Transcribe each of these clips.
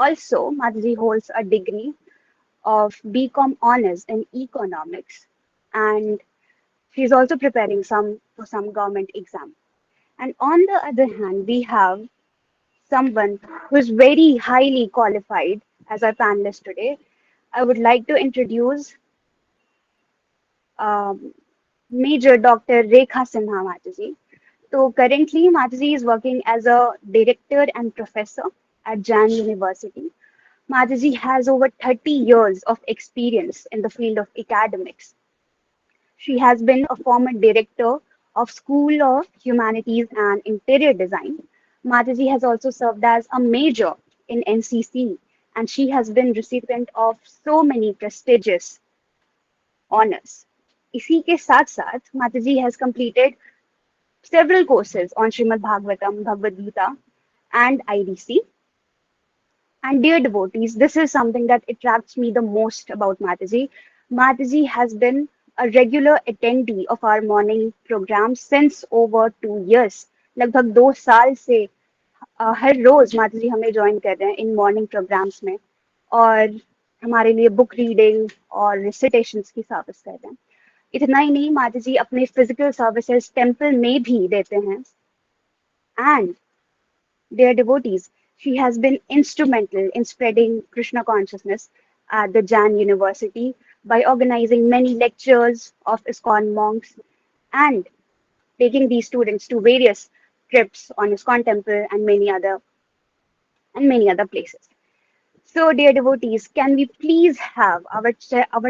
Also, Mataji holds a degree of BCom honors in economics, and she's also preparing for some government exam. And on the other hand, we have someone who is very highly qualified as our panelist today. I would like to introduce um, Major Dr. Rekha Sinha Mataji. So currently, Mataji is working as a director and professor at Jain University. Mataji has over 30 years of experience in the field of academics. She has been a former director of School of Humanities and Interior Design. Mataji has also served as a major in NCC, and she has been recipient of so many prestigious honors. इसी के साथ साथ Mataji has completed several courses on Srimad Bhagavatam, Bhagavad Gita, and IDC. And dear devotees, this is something that attracts me the most about Mataji. Mataji has been a regular attendee of our morning program since over 2 years. लगभग 2 साल से हर रोज माताजी हमें join कर रहे हैं in morning programmes में और हमारे लिए बुक रीडिंग और रिसिटेशंस की सर्विस कर रहे हैं. इतना ही नहीं, माताजी अपने फिजिकल सर्विसेज टेम्पल में भी देते हैं. And dear devotees, she has been instrumental in spreading Krishna consciousness at the Jain University by organizing many lectures of ISKCON monks and taking these students to various trips on ISKCON temple and many other places. So, dear devotees, can we please have our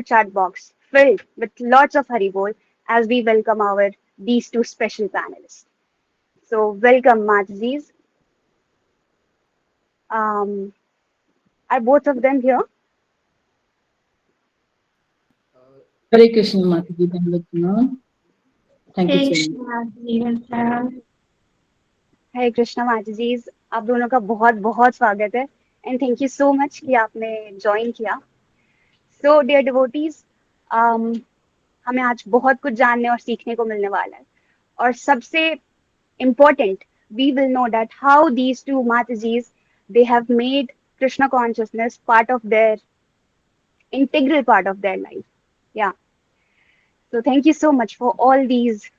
chat box filled with lots of Haribol as we welcome these two special panelists. So, welcome, Matajis. Are both of them here? Hare Krishna, Mataji. Thank you so much. Hare Krishna, Matajis. आप दोनों का बहुत बहुत स्वागत है and thank you so much कि आपने join किया. So, dear devotees, हमें आज बहुत कुछ जानने और सीखने को मिलने वाला है. और सबसे important, we will know that how these two Matajis, they have made Krishna consciousness integral part of their life. Yeah. So thank you so much for all these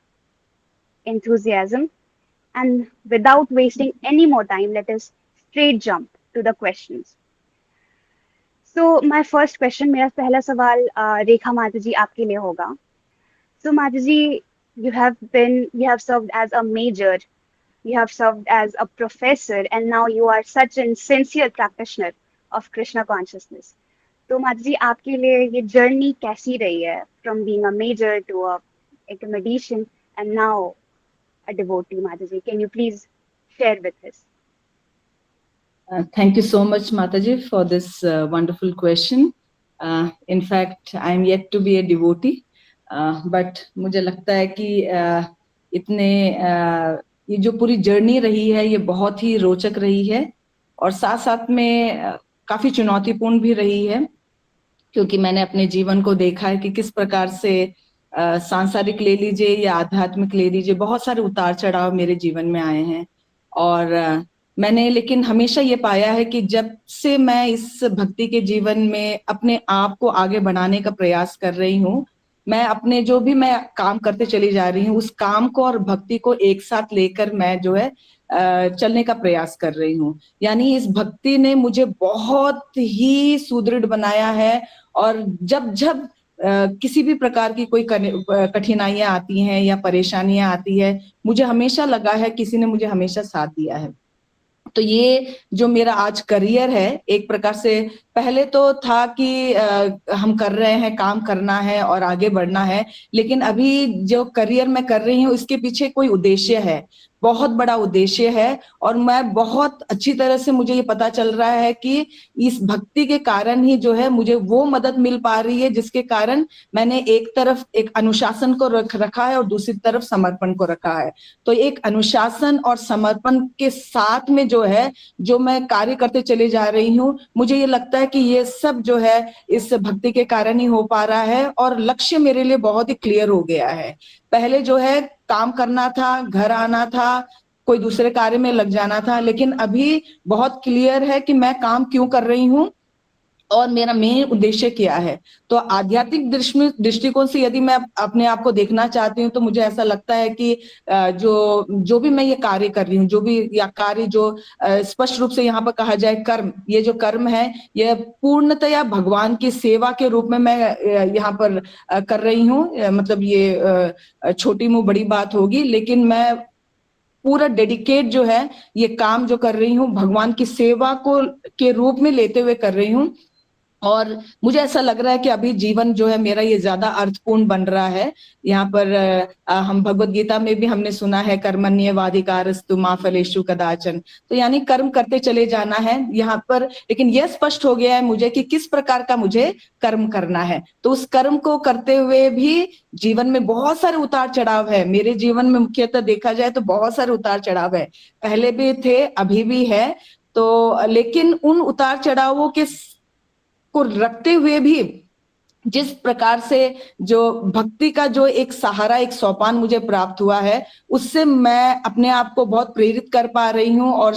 enthusiasm. And without wasting any more time, let us straight jump to the questions. So my first question, मेरा पहला सवाल रेखा माताजी आपके लिए होगा. So Mataji, you have served as a major, you have served as a professor, and now you are such a sincere practitioner of Krishna consciousness. तो Mataji, आपके लिए ये journey कैसी रही है from being a major to a academician and now a devotee, Mataji? Can you please share with us? Thank you so much, Mataji, for this wonderful question. In fact, I am yet to be a devotee, but मुझे लगता है कि ये जो पूरी journey रही है ये बहुत ही रोचक रही है और साथ साथ में काफी चुनौतीपूर्ण भी रही है, क्योंकि मैंने अपने जीवन को देखा है कि किस प्रकार से सांसारिक ले लीजिए या आध्यात्मिक ले लीजिए, बहुत सारे उतार चढ़ाव मेरे जीवन में आए हैं. और मैंने लेकिन हमेशा ये पाया है कि जब से मैं इस भक्ति के जीवन में अपने आप को आगे बढ़ाने का प्रयास कर रही हूँ, मैं अपने जो भी मैं काम करते चली जा रही हूँ उस काम को और भक्ति को एक साथ लेकर मैं जो है चलने का प्रयास कर रही हूँ. यानी इस भक्ति ने मुझे बहुत ही सुदृढ़ बनाया है और जब जब किसी भी प्रकार की कोई कठिनाइयां आती हैं या परेशानियां आती है, मुझे हमेशा लगा है किसी ने मुझे हमेशा साथ दिया है. तो ये जो मेरा आज करियर है, एक प्रकार से पहले तो था कि हम कर रहे हैं, काम करना है और आगे बढ़ना है, लेकिन अभी जो करियर मैं कर रही हूँ इसके पीछे कोई उद्देश्य है, बहुत बड़ा उद्देश्य है. और मैं बहुत अच्छी तरह से मुझे ये पता चल रहा है कि इस भक्ति के कारण ही जो है मुझे वो मदद मिल पा रही है जिसके कारण मैंने एक तरफ एक अनुशासन को रखा है और दूसरी तरफ समर्पण को रखा है. तो एक अनुशासन और समर्पण के साथ में जो है जो मैं कार्य करते चले जा रही हूँ, मुझे ये लगता है कि ये सब जो है इस भक्ति के कारण ही हो पा रहा है. और लक्ष्य मेरे लिए बहुत ही क्लियर हो गया है. पहले जो है काम करना था, घर आना था, कोई दूसरे कार्य में लग जाना था, लेकिन अभी बहुत क्लियर है कि मैं काम क्यों कर रही हूँ और मेरा मेन उद्देश्य क्या है। तो आध्यात्मिक दृष्टिकोण से यदि मैं अपने आप को देखना चाहती हूँ तो मुझे ऐसा लगता है कि जो जो भी मैं ये कार्य कर रही हूँ, जो भी या कार्य जो स्पष्ट रूप से यहाँ पर कहा जाए कर्म, ये जो कर्म है ये पूर्णतया भगवान की सेवा के रूप में मैं यहाँ पर कर रही हूँ। मतलब ये छोटी मुँह बड़ी बात होगी, लेकिन मैं पूरा डेडिकेट जो है ये काम जो कर रही हूँ भगवान की सेवा को के रूप में लेते हुए कर रही हूँ। और मुझे ऐसा लग रहा है कि अभी जीवन जो है मेरा ये ज्यादा अर्थपूर्ण बन रहा है। यहाँ पर हम भगवत गीता में भी हमने सुना है कर्मण्येवाधिकारस्तु मा फलेषु कदाचन। तो यानी कर्म करते चले जाना है यहाँ पर, लेकिन यह स्पष्ट हो गया है मुझे कि किस प्रकार का मुझे कर्म करना है। तो उस कर्म को करते हुए भी जीवन में बहुत सारे उतार चढ़ाव है। मेरे जीवन में मुख्यतः देखा जाए तो बहुत सारे उतार चढ़ाव है, पहले भी थे अभी भी है। तो लेकिन उन उतार चढ़ावों के को रखते हुए भी जिस प्रकार से जो भक्ति का जो एक सहारा, एक सोपान मुझे प्राप्त हुआ है, उससे मैं अपने आप को बहुत प्रेरित कर पा रही हूँ। और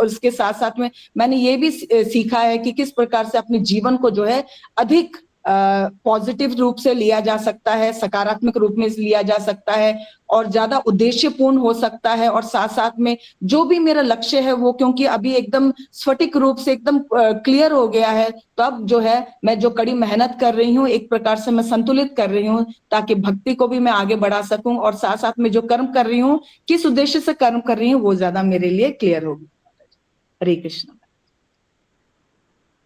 उसके साथ साथ में मैंने ये भी सीखा है कि किस प्रकार से अपने जीवन को जो है अधिक पॉजिटिव रूप से लिया जा सकता है, सकारात्मक रूप में लिया जा सकता है और ज्यादा उद्देश्यपूर्ण हो सकता है। और साथ साथ में जो भी मेरा लक्ष्य है वो क्योंकि अभी एकदम स्फटिक रूप से एकदम क्लियर हो गया है, तो अब जो है मैं जो कड़ी मेहनत कर रही हूँ एक प्रकार से मैं संतुलित कर रही हूँ ताकि भक्ति को भी मैं आगे बढ़ा सकूं और साथ साथ में जो कर्म कर रही हूँ, किस उद्देश्य से कर्म कर रही हूँ वो ज्यादा मेरे लिए क्लियर होगी। Hare Krishna.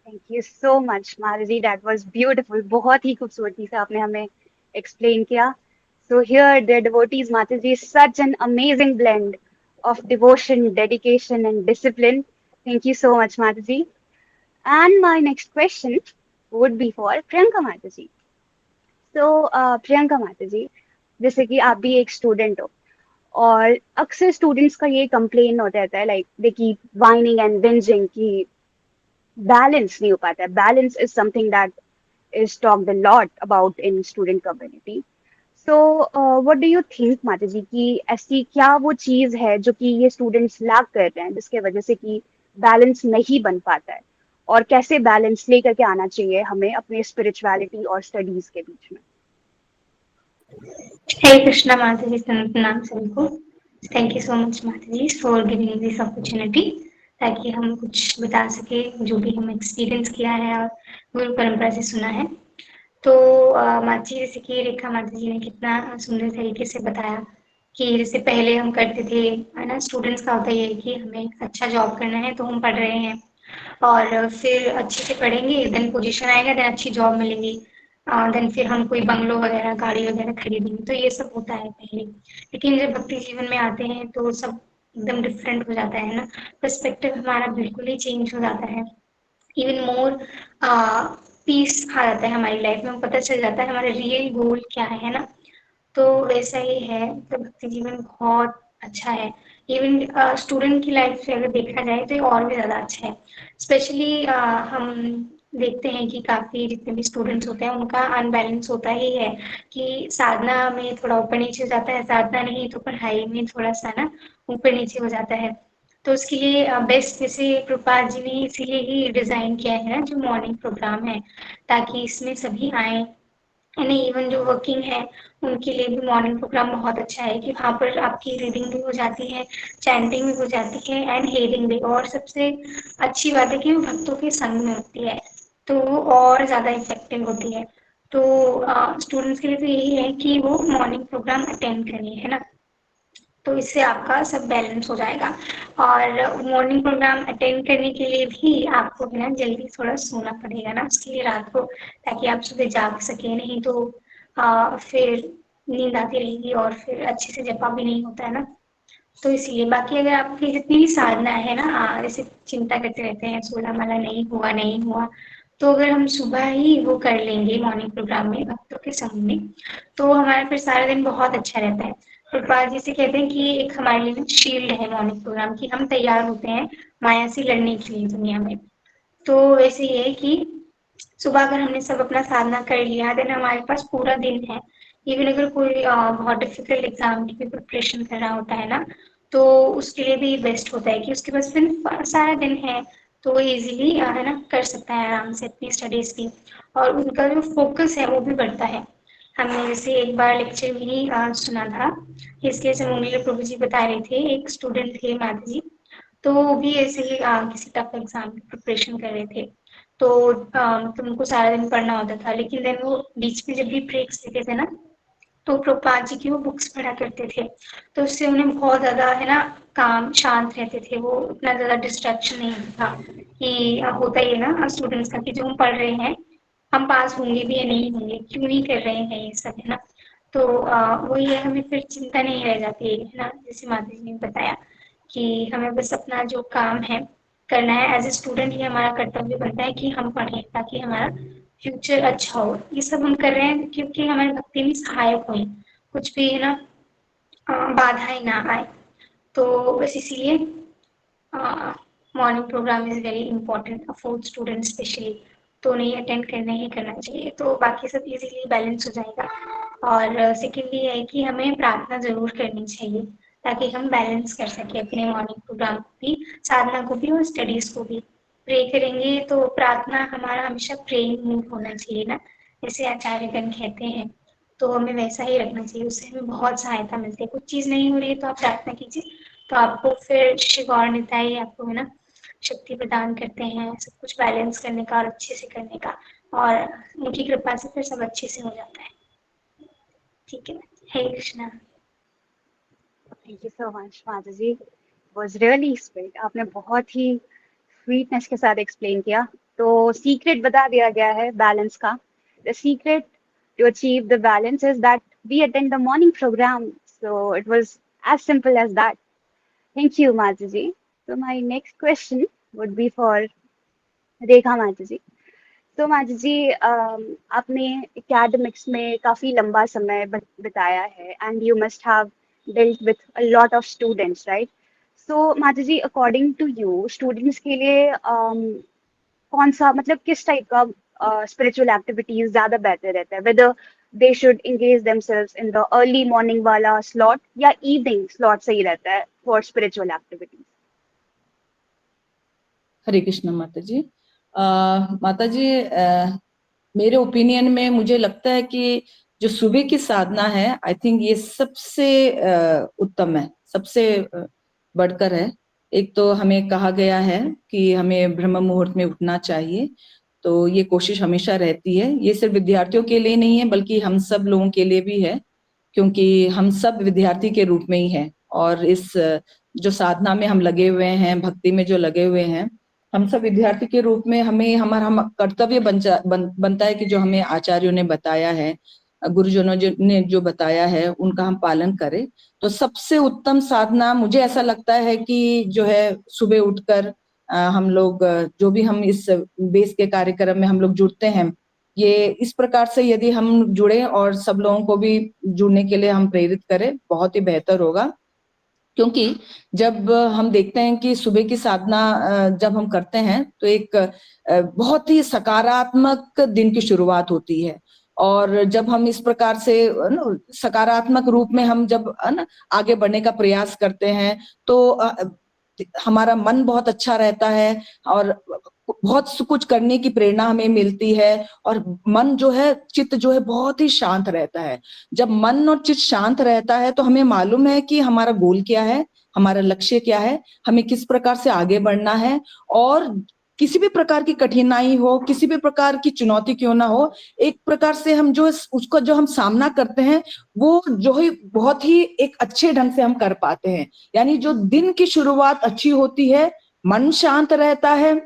Thank you so much Madhuri, that was beautiful. बहुत ही खूबसूरती से आपने हमें एक्सप्लेन किया। सो हियर द डिवोटीज माताजी, such an amazing blend of devotion, dedication, and discipline. Thank you so much, Mataji. And my next question would be for Priyanka Mataji. So, Priyanka Mataji, जैसे कि आप भी एक student हो और अक्सर students का ये कंप्लेन होता रहता है, like they keep whining and whinging कि बैलेंस नहीं हो पाता है। Balance is something that is talked a lot about in student community. So, what do you think, माता जी, कि ऐसी क्या वो चीज है जो कि ये स्टूडेंट्स लैक कर रहे हैं जिसके वजह से कि बैलेंस नहीं बन पाता है, और कैसे बैलेंस लेकर के आना चाहिए हमें अपने स्पिरिचुअलिटी और स्टडीज के बीच में? Hare Krishna Mataji, Pranam सबको। थैंक यू सो मच माताजी फॉर गिविंग दिस अपॉर्चुनिटी ताकि हम कुछ बता सके जो भी हम एक्सपीरियंस किया है और गुरु परंपरा से सुना है। तो माताजी, जैसे कि रेखा माताजी ने कितना सुंदर तरीके से बताया कि जैसे पहले हम करते थे, है ना, स्टूडेंट्स का होता है कि हमें अच्छा जॉब करना है तो हम पढ़ रहे हैं और फिर अच्छे से पढ़ेंगे, देन पोजीशन आएगा, देन अच्छी जॉब मिलेगी, देन फिर हम कोई बंगलो वगैरह गाड़ी वगैरह खरीदेंगे। तो ये सब होता है पहले, लेकिन जब भक्ति जीवन में आते हैं तो सब एकदम डिफरेंट हो जाता है ना, पर्सपेक्टिव हमारा बिल्कुल ही चेंज हो जाता है। इवन मोर पीस आ जाता है हमारी लाइफ में, पता चल जाता है हमारा रियल गोल क्या है ना। तो वैसा ही है, तो भक्ति जीवन बहुत अच्छा है। इवन स्टूडेंट की लाइफ से अगर देखा जाए तो ये और भी ज़्यादा अच्छा है। स्पेशली हम देखते हैं कि काफ़ी जितने भी स्टूडेंट्स होते हैं उनका अनबैलेंस होता ही है कि साधना में थोड़ा ऊपर नीचे हो जाता है, साधना नहीं तो पढ़ाई में थोड़ा सा ना ऊपर नीचे हो जाता है। तो उसके लिए बेस्ट, जैसे प्रभुपाद जी ने इसीलिए ही डिज़ाइन किया है ना जो मॉर्निंग प्रोग्राम है, ताकि इसमें सभी आए। नहीं, इवन जो वर्किंग है उनके लिए भी मॉर्निंग प्रोग्राम बहुत अच्छा है कि वहाँ पर आपकी रीडिंग भी हो जाती है, चैंटिंग भी हो जाती है एंड हेयरिंग भी, और सबसे अच्छी बात है कि वो भक्तों के संग में होती है तो वो और ज़्यादा इफेक्टिव होती है। तो स्टूडेंट्स के लिए तो यही है कि वो मॉर्निंग प्रोग्राम अटेंड करिए, है ना, तो इससे आपका सब बैलेंस हो जाएगा। और मॉर्निंग प्रोग्राम अटेंड करने के लिए भी आपको है ना जल्दी थोड़ा सोना पड़ेगा ना उसके लिए रात को, ताकि आप सुबह जाग सके, नहीं तो फिर नींद आती रहेगी और फिर अच्छे से जपा भी नहीं होता है ना। तो इसलिए बाकी अगर आपकी जितनी भी साधना है ना, जैसे चिंता करते रहते हैं 16 माला नहीं हुआ नहीं हुआ, तो अगर हम सुबह ही वो कर लेंगे मॉर्निंग प्रोग्राम में भक्तों के संग में, तो हमारा फिर सारा दिन बहुत अच्छा रहता है। प्रभुपाद जी से कहते हैं कि एक हमारे लिए शील्ड है मॉर्निंग प्रोग्राम की, हम तैयार होते हैं माया से लड़ने के लिए दुनिया में। तो वैसे ये है कि सुबह अगर हमने सब अपना साधना कर लिया देन हमारे पास पूरा दिन है। इवन अगर कोई बहुत डिफिकल्ट एग्जाम की भी प्रिपरेशन कर रहा होता है ना, तो उसके लिए भी बेस्ट होता है कि उसके पास फिर सारा दिन है, तो वो इजीली है ना कर सकता है आराम से अपनी स्टडीज की, और उनका जो फोकस है वो भी बढ़ता है। हमने जैसे एक बार लेक्चर में ही सुना था, इसके से मुंगली प्रभु जी बता रहे थे, एक स्टूडेंट थे माधवी जी, तो वो भी ऐसे ही किसी टफ एग्जाम की प्रिपरेशन कर रहे थे। तो मतलब उनको सारा दिन पढ़ना होता था, लेकिन देन वो बीच में जब भी ब्रेक्स लेते थे ना, तो प्रभुपाद जी की वो बुक्स पढ़ा करते थे। तो उससे उन्हें बहुत ज़्यादा है ना काम शांत रहते थे, वो उतना ज़्यादा डिस्ट्रैक्शन नहीं था कि होता ही है ना स्टूडेंट्स का कि जो हम पढ़ रहे हैं हम पास होंगे भी या नहीं होंगे, क्यों नहीं कर रहे हैं ये सब, है ना। तो वही है, हमें फिर चिंता नहीं रह जाती है ना, जैसे माता जी ने बताया कि हमें बस अपना जो काम है करना है। एज ए स्टूडेंट ये हमारा कर्तव्य बनता है कि हम पढ़ें ताकि हमारा फ्यूचर अच्छा हो। ये सब हम कर रहे हैं क्योंकि हमारी भक्ति में सहायक हो, कुछ भी है ना बाधाएं ना आए। तो बस इसीलिए morning program is very important for student specially, तो नहीं अटेंड करना ही करना चाहिए, तो बाकी सब इजीली बैलेंस हो जाएगा। और सेकेंडली ये है कि हमें प्रार्थना जरूर करनी चाहिए ताकि हम बैलेंस कर सकें अपने मॉर्निंग प्रोग्राम को भी, साधना को भी और स्टडीज को भी। प्रे करेंगे तो प्रार्थना हमारा हमेशा प्रेइंग मूड होना चाहिए ना, जैसे आचार्यगण कहते हैं, तो हमें वैसा ही रखना चाहिए, उससे हमें बहुत सहायता मिलती है। कुछ चीज़ नहीं हो रही है तो आप प्रार्थना कीजिए, तो आपको फिर शिव और निताई आपको है ना शक्ति प्रदान करते हैं सब कुछ बैलेंस करने का और अच्छे से करने का, और उनकी कृपा से फिर सब अच्छे से हो जाता है। ठीक है, Hare Krishna. Thank you so much mata ji, was really sweet. आपने बहुत ही स्वीटनेस के साथ एक्सप्लेन किया। तो सीक्रेट बता दिया गया है बैलेंस का। The secret to achieve the balance is that we attend the morning program, so it was as simple as that. Thank you माता ji. So my next question would be for रेखा माता जी। तो माता जी, आपने एकेडमिक्स में काफी लंबा समय बिताया है and you must have dealt with a lot of students, right? So माता जी, अकॉर्डिंग टू यू स्टूडेंट्स के लिए कौन सा मतलब किस टाइप का स्पिरिचुअल एक्टिविटीज ज्यादा बेहतर रहता है, whether they should engage themselves in the early morning वाला slot या evening slot सही रहता है for spiritual activities? हरे कृष्ण माता जी। माता जी, मेरे ओपिनियन में मुझे लगता है कि जो सुबह की साधना है, आई थिंक ये सबसे उत्तम है, सबसे बढ़कर है। एक तो हमें कहा गया है कि हमें ब्रह्म मुहूर्त में उठना चाहिए, तो ये कोशिश हमेशा रहती है। ये सिर्फ विद्यार्थियों के लिए नहीं है बल्कि हम सब लोगों के लिए भी है, क्योंकि हम सब विद्यार्थी के रूप में ही हैं, और इस जो साधना में हम लगे हुए हैं, भक्ति में जो लगे हुए हैं, हम सब विद्यार्थी के रूप में हमें हमारा कर्तव्य बनता है कि जो हमें आचार्यों ने बताया है, गुरुजनों ने जो बताया है, उनका हम पालन करें। तो सबसे उत्तम साधना मुझे ऐसा लगता है कि जो है सुबह उठकर हम लोग जो भी हम इस बेस के कार्यक्रम में हम लोग जुड़ते हैं, ये इस प्रकार से यदि हम जुड़े और सब लोगों को भी जुड़ने के लिए हम प्रेरित करें, बहुत ही बेहतर होगा। क्योंकि जब हम देखते हैं कि सुबह की साधना जब हम करते हैं तो एक बहुत ही सकारात्मक दिन की शुरुआत होती है, और जब हम इस प्रकार से सकारात्मक रूप में हम जब आगे बढ़ने का प्रयास करते हैं तो हमारा मन बहुत अच्छा रहता है और बहुत कुछ करने की प्रेरणा हमें मिलती है, और मन जो है, चित्त जो है बहुत ही शांत रहता है। जब मन और चित्त शांत रहता है तो हमें मालूम है कि हमारा गोल क्या है, हमारा लक्ष्य क्या है, हमें किस प्रकार से आगे बढ़ना है, और किसी भी प्रकार की कठिनाई हो, किसी भी प्रकार की चुनौती क्यों ना हो, एक प्रकार से हम जो उसको जो हम सामना करते हैं वो जो है बहुत ही एक अच्छे ढंग से हम कर पाते हैं। यानी जो दिन की शुरुआत अच्छी होती है, मन शांत रहता है,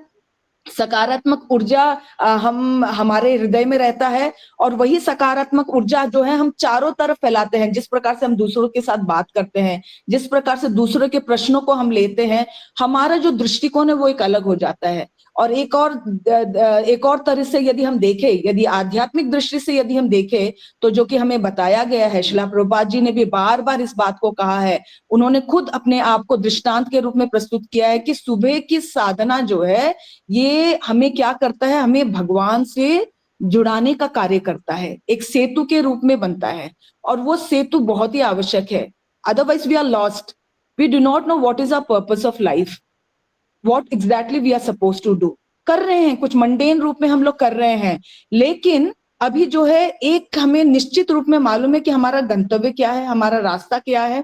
सकारात्मक ऊर्जा हम हमारे हृदय में रहता है, और वही सकारात्मक ऊर्जा जो है हम चारों तरफ फैलाते हैं। जिस प्रकार से हम दूसरों के साथ बात करते हैं, जिस प्रकार से दूसरों के प्रश्नों को हम लेते हैं, हमारा जो दृष्टिकोण है वो एक अलग हो जाता है। और एक और तरह से यदि हम देखें, यदि आध्यात्मिक दृष्टि से यदि हम देखें, तो जो कि हमें बताया गया है, श्रील प्रभुपाद जी ने भी बार बार इस बात को कहा है, उन्होंने खुद अपने आप को दृष्टांत के रूप में प्रस्तुत किया है कि सुबह की साधना जो है ये हमें क्या करता है, हमें भगवान से जुड़ाने का कार्य करता है, एक सेतु के रूप में बनता है, और वो सेतु बहुत ही आवश्यक है, otherwise we are lost. We do not know what is our purpose of life, what exactly we are suppose to do. कर रहे हैं कुछ मंडेन रूप में हम लोग कर रहे हैं, लेकिन अभी जो है एक हमें निश्चित रूप में मालूम है कि हमारा गंतव्य क्या है, हमारा रास्ता क्या है,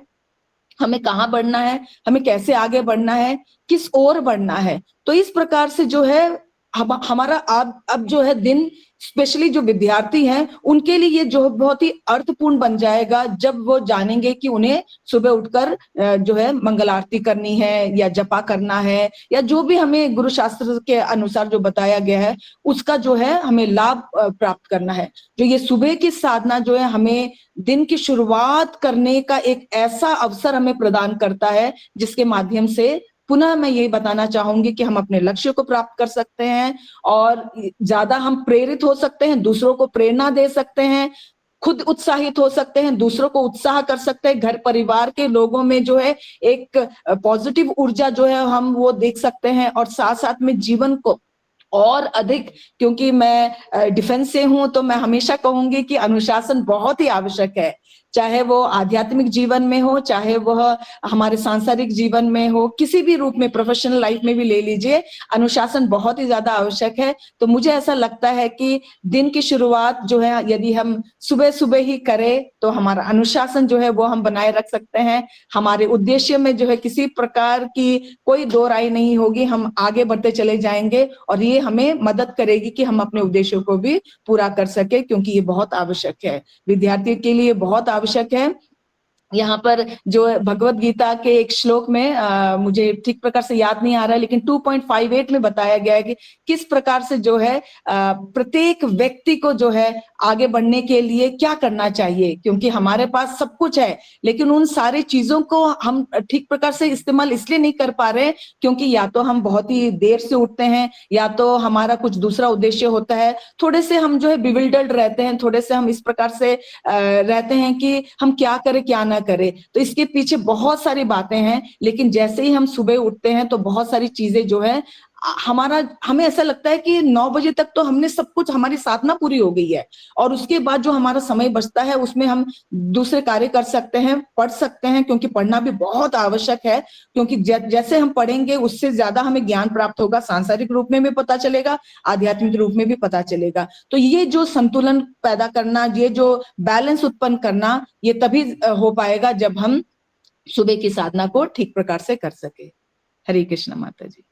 हमें कहाँ बढ़ना है, हमें कैसे आगे बढ़ना है, किस ओर बढ़ना है। तो इस प्रकार से जो है हमारा अब जो है दिन, स्पेशली जो विद्यार्थी हैं उनके लिए ये जो बहुत ही अर्थपूर्ण बन जाएगा जब वो जानेंगे कि उन्हें सुबह उठकर जो है मंगल आरती करनी है या जपा करना है, या जो भी हमें गुरु शास्त्र के अनुसार जो बताया गया है उसका जो है हमें लाभ प्राप्त करना है। जो ये सुबह की साधना जो है हमें दिन की शुरुआत करने का एक ऐसा अवसर हमें प्रदान करता है जिसके माध्यम से पुनः मैं यही बताना चाहूंगी कि हम अपने लक्ष्य को प्राप्त कर सकते हैं और ज्यादा हम प्रेरित हो सकते हैं, दूसरों को प्रेरणा दे सकते हैं, खुद उत्साहित हो सकते हैं, दूसरों को उत्साह कर सकते हैं, घर परिवार के लोगों में जो है एक पॉजिटिव ऊर्जा जो है हम वो देख सकते हैं, और साथ साथ में जीवन को और अधिक, क्योंकि मैं डिफेंस से हूं तो मैं हमेशा कहूंगी कि अनुशासन बहुत ही आवश्यक है, चाहे वो आध्यात्मिक जीवन में हो, चाहे वह हमारे सांसारिक जीवन में हो, किसी भी रूप में, प्रोफेशनल लाइफ में भी ले लीजिए, अनुशासन बहुत ही ज्यादा आवश्यक है। तो मुझे ऐसा लगता है कि दिन की शुरुआत जो है यदि हम सुबह सुबह ही करें तो हमारा अनुशासन जो है वो हम बनाए रख सकते हैं, हमारे उद्देश्य में जो है किसी प्रकार की कोई दो राय नहीं होगी, हम आगे बढ़ते चले जाएंगे और ये हमें मदद करेगी कि हम अपने उद्देश्यों को भी पूरा कर सके, क्योंकि ये बहुत आवश्यक है, विद्यार्थी के लिए बहुत आवश्यक है। यहाँ पर जो भगवत गीता के एक श्लोक में मुझे ठीक प्रकार से याद नहीं आ रहा है, लेकिन 2.58 में बताया गया है कि किस प्रकार से जो है प्रत्येक व्यक्ति को जो है आगे बढ़ने के लिए क्या करना चाहिए, क्योंकि हमारे पास सब कुछ है लेकिन उन सारी चीजों को हम ठीक प्रकार से इस्तेमाल इसलिए नहीं कर पा रहे क्योंकि या तो हम बहुत ही देर से उठते हैं, या तो हमारा कुछ दूसरा उद्देश्य होता है, थोड़े से हम जो है बिविल्डर्ड रहते हैं, थोड़े से हम इस प्रकार से रहते हैं कि हम क्या करें क्या ना करें। तो इसके पीछे बहुत सारी बातें हैं, लेकिन जैसे ही हम सुबह उठते हैं तो बहुत सारी चीजें जो है हमें ऐसा लगता है कि 9 बजे तक तो हमने सब कुछ, हमारी साधना पूरी हो गई है, और उसके बाद जो हमारा समय बचता है उसमें हम दूसरे कार्य कर सकते हैं, पढ़ सकते हैं, क्योंकि पढ़ना भी बहुत आवश्यक है, क्योंकि जैसे हम पढ़ेंगे उससे ज्यादा हमें ज्ञान प्राप्त होगा, सांसारिक रूप में भी पता चलेगा, आध्यात्मिक रूप में भी पता चलेगा। तो ये जो संतुलन पैदा करना, ये जो बैलेंस उत्पन्न करना, ये तभी हो पाएगा जब हम सुबह की साधना को ठीक प्रकार से कर सके। हरे कृष्ण माता जी।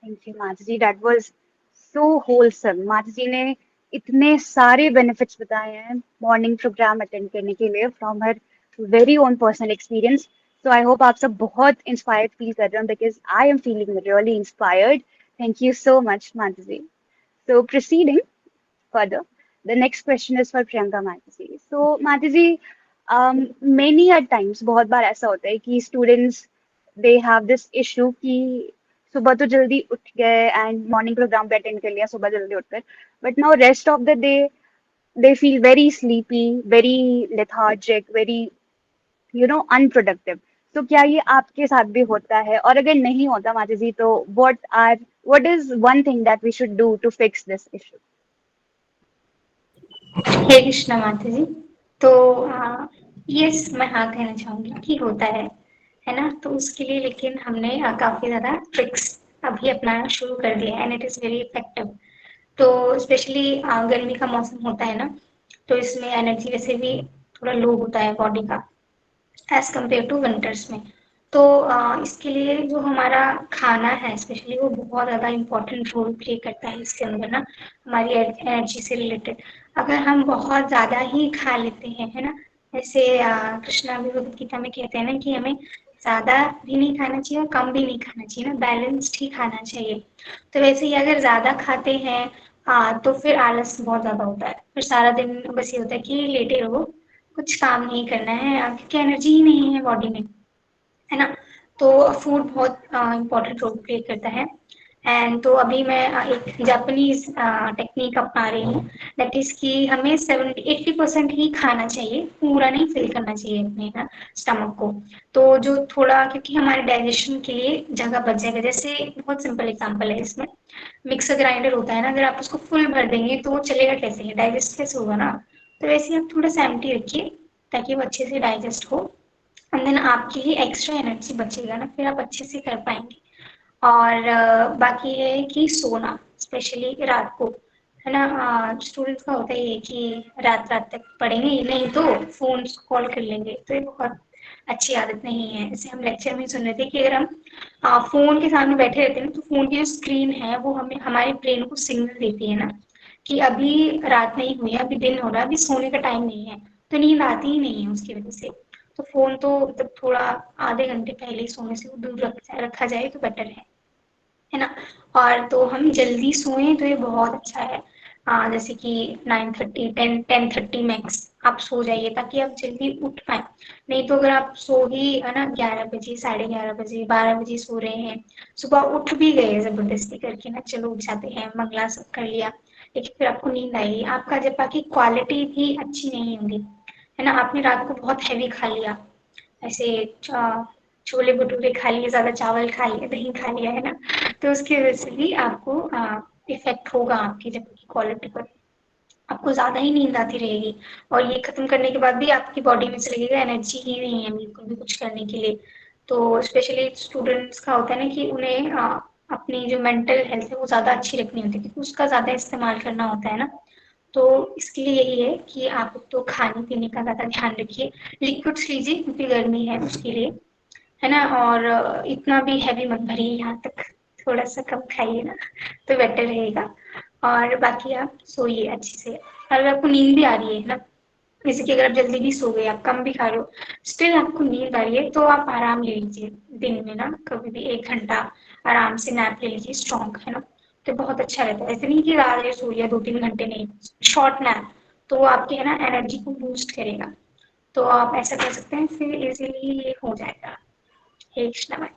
थैंक यू माता ji, that was so wholesome. माता जी ने इतने सारे बेनिफिट्स बताए हैं मॉर्निंग प्रोग्राम अटेंड करने के लिए from her very own personal experience. So I hope आप सब बहुत इंस्पायर्ड फील कर रहे हो, because I am feeling really inspired. Thank you so much mata ji. So proceeding further, the next question is for Priyanka Mataji. So Mataji, many a times, बहुत बार ऐसा होता है कि students they have this issue कि सुबह तो जल्दी उठ गए and morning program भी attend कर लिया सुबह जल्दी उठकर, but now rest of the day they feel very sleepy, very lethargic, very unproductive. तो क्या ये आपके साथ भी होता है, और अगर नहीं होता माताजी तो what is one thing that we should do to fix this issue? हे कृष्णा माता जी। तो यस, मैं हाँ कहना चाहूंगी कि होता है ना। तो उसके लिए लेकिन हमने काफी ज्यादा ट्रिक्स अभी अपनाना शुरू कर दिया है and it is very effective. तो स्पेशली गर्मी का मौसम होता है ना, तो इसमें एनर्जी वैसे भी थोड़ा लो होता है बॉडी का एज कम्पेयर टू विंटर्स में। तो इसके लिए जो हमारा खाना है स्पेशली वो बहुत ज़्यादा इम्पोर्टेंट रोल प्ले करता है इसके अंदर ना, हमारी एनर्जी से रिलेटेड। अगर हम बहुत ज़्यादा ही खा लेते हैं, है ना, जैसे कृष्णा भी भगवद गीता में कहते हैं ना कि हमें ज़्यादा भी नहीं खाना चाहिए और कम भी नहीं खाना चाहिए ना, बैलेंस्ड ही खाना चाहिए। तो वैसे ही अगर ज़्यादा खाते हैं तो फिर आलस बहुत ज़्यादा होता है, फिर सारा दिन बस ये होता है कि लेटे रहो, कुछ काम नहीं करना है क्योंकि एनर्जी ही नहीं है बॉडी में, है ना। तो फूड बहुत इम्पोर्टेंट रोल प्ले करता है। एंड तो अभी मैं एक जापानीज टेक्निक अपना रही हूँ, दैट इज कि हमें 70-80% ही खाना चाहिए, पूरा नहीं फिल करना चाहिए अपने ना स्टमक को। तो जो थोड़ा, क्योंकि हमारे डाइजेशन के लिए जगह बच जाएगा। जैसे बहुत सिंपल एग्जांपल है इसमें, मिक्सर ग्राइंडर होता है ना, अगर आप उसको फुल भर देंगे तो वो चलेगा कैसे, डाइजेस्ट कैसे होगा ना। तो वैसे आप थोड़ा सा एम्प्टी रखिए ताकि वो अच्छे से डाइजेस्ट हो एंड देन आपके लिए एक्स्ट्रा एनर्जी बचेगा ना, फिर आप अच्छे से कर पाएंगे। और बाकी है कि सोना, स्पेशली रात को, है ना। स्टूडेंट्स का होता ही है कि रात रात तक पढ़ेंगे, नहीं तो फोन कॉल कर लेंगे, तो ये बहुत अच्छी आदत नहीं है। जैसे हम लेक्चर में सुन रहे थे कि अगर हम फोन के सामने बैठे रहते हैं ना, तो फोन की जो स्क्रीन है वो हमें, हमारे ब्रेन को सिग्नल देती है ना कि अभी रात नहीं हुई है, अभी दिन हो रहा है, अभी सोने का टाइम नहीं है, तो नींद आती ही नहीं है उसकी वजह से। तो फोन तो मतलब थोड़ा आधे घंटे पहले ही सोने से दूर रखा जाए तो बेटर है ना। और तो हम जल्दी सोएं तो ये बहुत अच्छा है। जैसे कि 9:30, 10:30 मैक्स आप सो जाइए, ताकि आप जल्दी उठ पाए। नहीं तो अगर आप सो ही, है ना, 11 बजे, 11:30 बजे, 12 बजे सो रहे हैं, सुबह उठ भी गए जबरदस्ती करके ना, चलो उठ जाते हैं, मंगला सब कर लिया, लेकिन फिर आपको नींद आएगी, आपका जब बाकी क्वालिटी भी अच्छी नहीं होगी, है ना। आपने रात को बहुत हैवी खा लिया, ऐसे छोले भटूरे खा लिए, ज्यादा चावल खा लिया, दही खा लिया, है ना, तो उसकी वजह से भी आपको इफेक्ट होगा आपकी जब की क्वालिटी पर, आपको ज्यादा ही नींद आती रहेगी। और ये खत्म करने के बाद भी आपकी बॉडी में से लगेगा एनर्जी ही नहीं है बिल्कुल भी कुछ करने के लिए। तो स्पेशली स्टूडेंट्स का होता है ना कि उन्हें अपनी जो मेंटल हेल्थ है वो ज्यादा अच्छी रखनी होती है, क्योंकि उसका ज्यादा इस्तेमाल करना होता है ना। तो इसके लिए यही है कि आप तो खाने पीने का ज्यादा ध्यान रखिए, लिक्विड्स लीजिए क्योंकि गर्मी है उसके लिए, है ना। और इतना भी हैवी मत भरिए यहाँ तक, थोड़ा सा कम खाइए ना, तो बेटर रहेगा। और बाकी आप सोइए अच्छे से। अगर आपको नींद भी आ रही है ना, जैसे कि अगर आप जल्दी भी सो गए, आप कम भी खा रहे हो, स्टिल आपको नींद आ रही है, तो आप आराम ले लीजिए दिन में ना, कभी भी 1 घंटा आराम से नैप ले लीजिए स्ट्रॉन्ग, है ना। तो बहुत अच्छा रहता है, ऐसे नहीं कि रात में सो लिया 2-3 घंटे, नहीं, शॉर्ट नैप, तो वो आपके, है ना, एनर्जी को बूस्ट करेगा। तो आप ऐसा कर सकते हैं, फिर इजीली ये हो जाएगा। हे Krishna.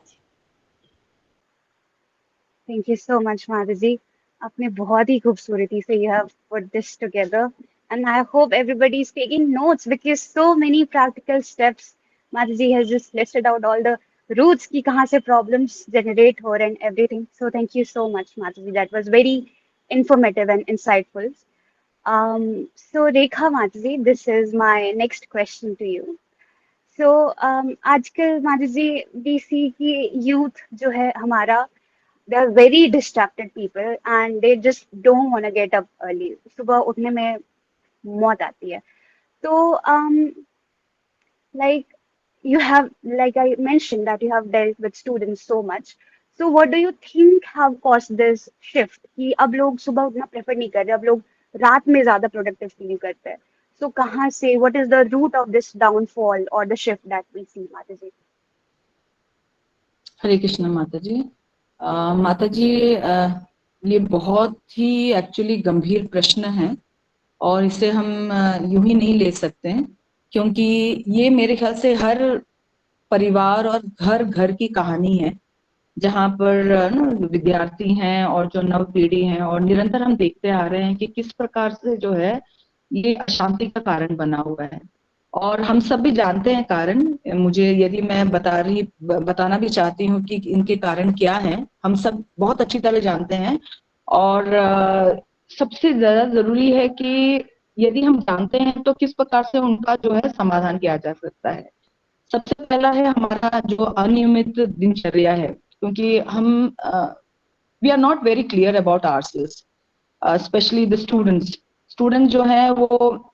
Thank you so much, Madhaji. आपने बहुत ही खूबसूरती से you have put this together, and I hope everybody is taking notes because so many practical steps. Madhaji has just listed out all the roots कि कहाँ से problems generate हो रहे and everything. So thank you so much, Madhaji. That was very informative and insightful. So Rekha Madhaji, this is my next question to you. So आजकल Madhaji we see कि youth जो है हमारा, they are very distracted people and they just don't want to get up early. सुबह उठने में मौत आती है. तो like you have, like I mentioned that you have dealt with students so much. So what do you think have caused this shift कि अब लोग सुबह उठना prefer नहीं कर रहे, अब लोग रात में ज्यादा productive feel करते हैं. So कहाँ से, what is the root of this downfall or the shift that we see, Mataji? हरे कृष्ण माता जी। माता जी, ये बहुत ही एक्चुअली गंभीर प्रश्न है और इसे हम यूं ही नहीं ले सकते हैं, क्योंकि ये मेरे ख्याल से हर परिवार और घर घर की कहानी है, जहाँ पर ना विद्यार्थी हैं और जो नव पीढ़ी है, और निरंतर हम देखते आ रहे हैं कि किस प्रकार से जो है ये अशांति का कारण बना हुआ है। और हम सब भी जानते हैं कारण, मुझे यदि मैं बताना भी चाहती हूँ कि इनके कारण क्या हैं, हम सब बहुत अच्छी तरह जानते हैं। और सबसे ज्यादा जरूरी है कि यदि हम जानते हैं तो किस प्रकार से उनका जो है समाधान किया जा सकता है। सबसे पहला है हमारा जो अनियमित दिनचर्या है, क्योंकि हम we are not very clear about ourselves, specially the student जो है वो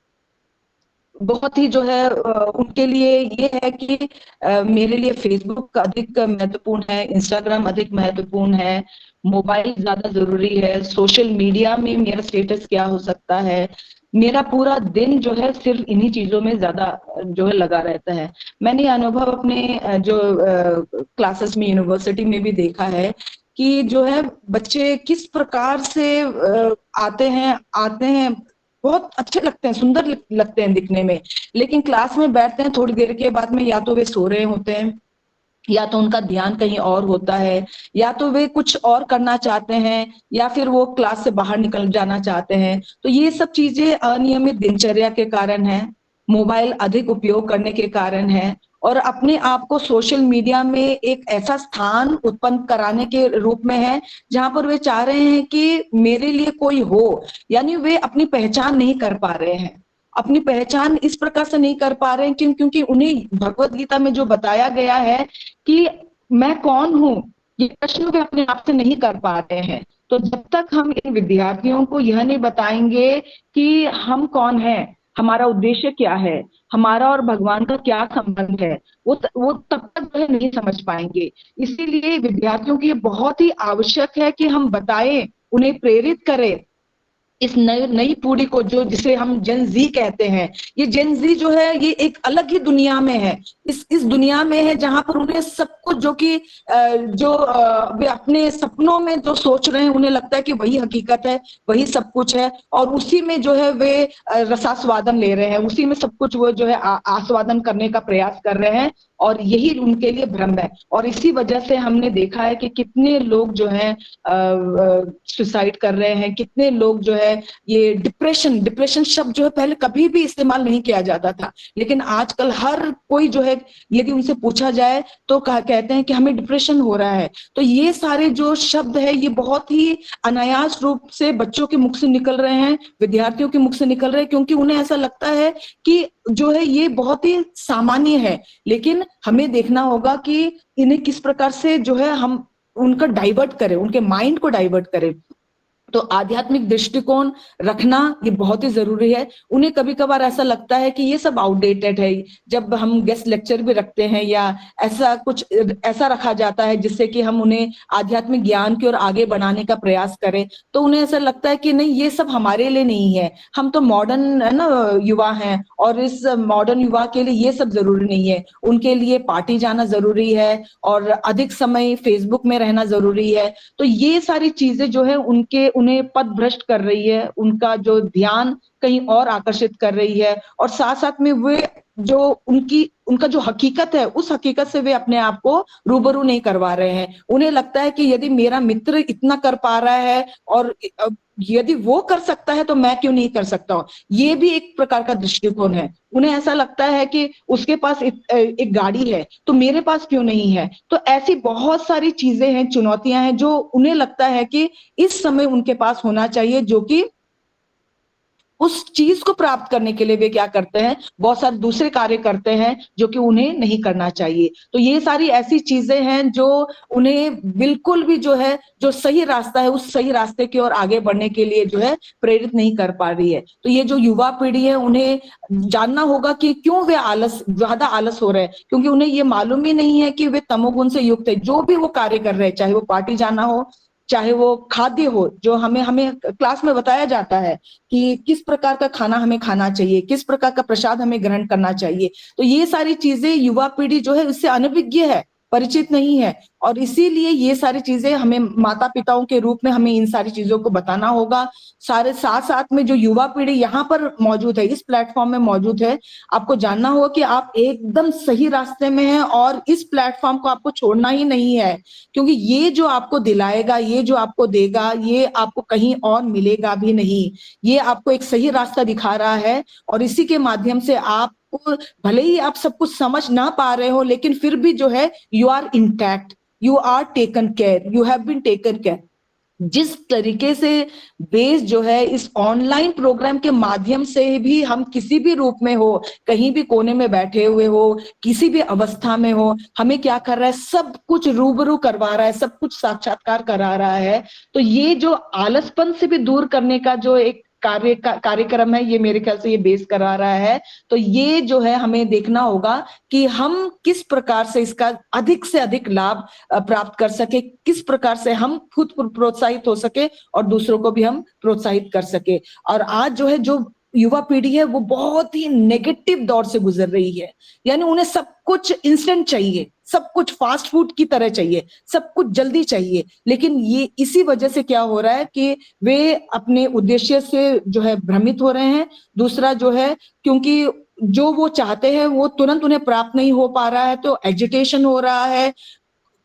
बहुत ही जो है उनके लिए ये है कि मेरे लिए फेसबुक अधिक महत्वपूर्ण है, इंस्टाग्राम अधिक महत्वपूर्ण है, मोबाइल ज्यादा जरूरी है, सोशल मीडिया में मेरा स्टेटस क्या हो सकता है, मेरा पूरा दिन जो है सिर्फ इन्हीं चीजों में ज्यादा जो है लगा रहता है। मैंने अनुभव अपने जो क्लासेस में यूनिवर्सिटी में भी देखा है कि जो है बच्चे किस प्रकार से आते हैं, बहुत अच्छे लगते हैं, सुंदर लगते हैं दिखने में, लेकिन क्लास में बैठते हैं थोड़ी देर के बाद में या तो वे सो रहे होते हैं, या तो उनका ध्यान कहीं और होता है, या तो वे कुछ और करना चाहते हैं, या फिर वो क्लास से बाहर निकल जाना चाहते हैं। तो ये सब चीजें अनियमित दिनचर्या के कारण है, मोबाइल अधिक उपयोग करने के कारण है, और अपने आप को सोशल मीडिया में एक ऐसा स्थान उत्पन्न कराने के रूप में है जहां पर वे चाह रहे हैं कि मेरे लिए कोई हो, यानी वे अपनी पहचान नहीं कर पा रहे हैं। अपनी पहचान इस प्रकार से नहीं कर पा रहे हैं क्योंकि उन्हें भगवत गीता में जो बताया गया है कि मैं कौन हूँ, ये प्रश्न वे अपने आप से नहीं कर पा रहे हैं। तो जब तक हम इन विद्यार्थियों को यह नहीं बताएंगे कि हम कौन हैं, हमारा उद्देश्य क्या है, हमारा और भगवान का क्या संबंध है, वो तब तक जो है नहीं समझ पाएंगे। इसीलिए विद्यार्थियों की ये बहुत ही आवश्यक है कि हम बताएं, उन्हें प्रेरित करें इस नई पीढ़ी को, जो जिसे हम जेन जी कहते हैं। ये जेन जी जो है ये एक अलग ही दुनिया में है, इस दुनिया में है जहां पर उन्हें सब कुछ जो कि वे अपने सपनों में जो सोच रहे हैं उन्हें लगता है कि वही हकीकत है, वही सब कुछ है, और उसी में जो है वे रसास्वादन ले रहे हैं, उसी में सब कुछ वो जो है आस्वादन करने का प्रयास कर रहे हैं, और यही उनके लिए भ्रम है। और इसी वजह से हमने देखा है कि कितने लोग जो है सुसाइड कर रहे हैं, कितने लोग जो है ये डिप्रेशन शब्द जो है पहले कभी भी इस्तेमाल नहीं किया जाता था, लेकिन आजकल हर कोई जो है यदि उनसे पूछा जाए तो कहते हैं कि हमें डिप्रेशन हो रहा है। तो ये सारे जो शब्द है ये बहुत ही अनायास रूप से बच्चों के मुख से निकल रहे हैं, विद्यार्थियों के मुख से निकल रहे हैं, क्योंकि उन्हें ऐसा लगता है कि जो है ये बहुत ही सामान्य है। लेकिन हमें देखना होगा कि इन्हें किस प्रकार से जो है हम उनका डाइवर्ट करें, उनके माइंड को डाइवर्ट करें। तो आध्यात्मिक दृष्टिकोण रखना ये बहुत ही जरूरी है। उन्हें कभी कभार ऐसा लगता है कि ये सब आउटडेटेड है, जब हम गेस्ट लेक्चर भी रखते हैं या ऐसा कुछ ऐसा रखा जाता है जिससे कि हम उन्हें आध्यात्मिक ज्ञान की ओर आगे बढ़ाने का प्रयास करें, तो उन्हें ऐसा लगता है कि नहीं, ये सब हमारे लिए नहीं है, हम तो मॉडर्न है ना युवा हैं, और इस मॉडर्न युवा के लिए ये सब जरूरी नहीं है। उनके लिए पार्टी जाना जरूरी है और अधिक समय फेसबुक में रहना जरूरी है। तो ये सारी चीजें जो है उन्हें पथ भ्रष्ट कर रही है, उनका जो ध्यान कहीं और आकर्षित कर रही है, और साथ साथ में वे जो उनका जो हकीकत है उस हकीकत से वे अपने आप को रूबरू नहीं करवा रहे हैं। उन्हें लगता है कि यदि मेरा मित्र इतना कर पा रहा है और यदि वो कर सकता है तो मैं क्यों नहीं कर सकता हूँ। ये भी एक प्रकार का दृष्टिकोण है। उन्हें ऐसा लगता है कि उसके पास एक गाड़ी है तो मेरे पास क्यों नहीं है। तो ऐसी बहुत सारी चीजें हैं, चुनौतियां हैं जो उन्हें लगता है कि इस समय उनके पास होना चाहिए, जो कि उस चीज को प्राप्त करने के लिए वे क्या करते हैं, बहुत सारे दूसरे कार्य करते हैं जो कि उन्हें नहीं करना चाहिए। तो ये सारी ऐसी चीजें हैं जो उन्हें बिल्कुल भी जो है जो सही रास्ता है उस सही रास्ते की ओर आगे बढ़ने के लिए जो है प्रेरित नहीं कर पा रही है। तो ये जो युवा पीढ़ी है उन्हें जानना होगा कि क्यों वे ज्यादा आलस हो रहे हैं, क्योंकि उन्हें ये मालूम ही नहीं है कि वे तमोगुण से युक्त है। जो भी वो कार्य कर रहे हैं, चाहे वो पार्टी जाना हो, चाहे वो खाद्य हो, जो हमें क्लास में बताया जाता है कि किस प्रकार का खाना हमें खाना चाहिए, किस प्रकार का प्रसाद हमें ग्रहण करना चाहिए। तो ये सारी चीजें युवा पीढ़ी जो है इससे अनभिज्ञ है, परिचित नहीं है, और इसीलिए ये सारी चीजें हमें माता पिताओं के रूप में हमें इन सारी चीजों को बताना होगा। सारे साथ साथ में जो युवा पीढ़ी यहाँ पर मौजूद है, इस प्लेटफॉर्म में मौजूद है, आपको जानना होगा कि आप एकदम सही रास्ते में हैं और इस प्लेटफॉर्म को आपको छोड़ना ही नहीं है, क्योंकि ये जो आपको दिलाएगा, ये जो आपको देगा, ये आपको कहीं और मिलेगा भी नहीं। ये आपको एक सही रास्ता दिखा रहा है, और इसी के माध्यम से आप भले ही आप सब कुछ समझ ना पा रहे हो, लेकिन फिर भी जो है you are intact, you are taken care, you have been taken care. जिस तरीके से बेस जो है इस ऑनलाइन प्रोग्राम के माध्यम से भी हम किसी भी रूप में हो, कहीं भी कोने में बैठे हुए हो, किसी भी अवस्था में हो, हमें क्या कर रहा है, सब कुछ रूबरू करवा रहा है, सब कुछ साक्षात्कार करा रहा है। तो ये जो आलसपन से भी दूर करने का जो एक कार्यक्रम है, ये मेरे ख्याल से ये बेस करा रहा है। तो ये जो है हमें देखना होगा कि हम किस प्रकार से इसका अधिक से अधिक लाभ प्राप्त कर सके, किस प्रकार से हम खुद प्रोत्साहित हो सके और दूसरों को भी हम प्रोत्साहित कर सके। और आज जो है जो युवा पीढ़ी है वो बहुत ही नेगेटिव दौर से गुजर रही है, यानी उन्हें सब कुछ इंस्टेंट चाहिए, सब कुछ फास्ट फूड की तरह चाहिए, सब कुछ जल्दी चाहिए। लेकिन ये इसी वजह से क्या हो रहा है कि वे अपने उद्देश्य से जो है भ्रमित हो रहे हैं। दूसरा जो है, क्योंकि जो वो चाहते हैं वो तुरंत उन्हें प्राप्त नहीं हो पा रहा है, तो एजिटेशन हो रहा है,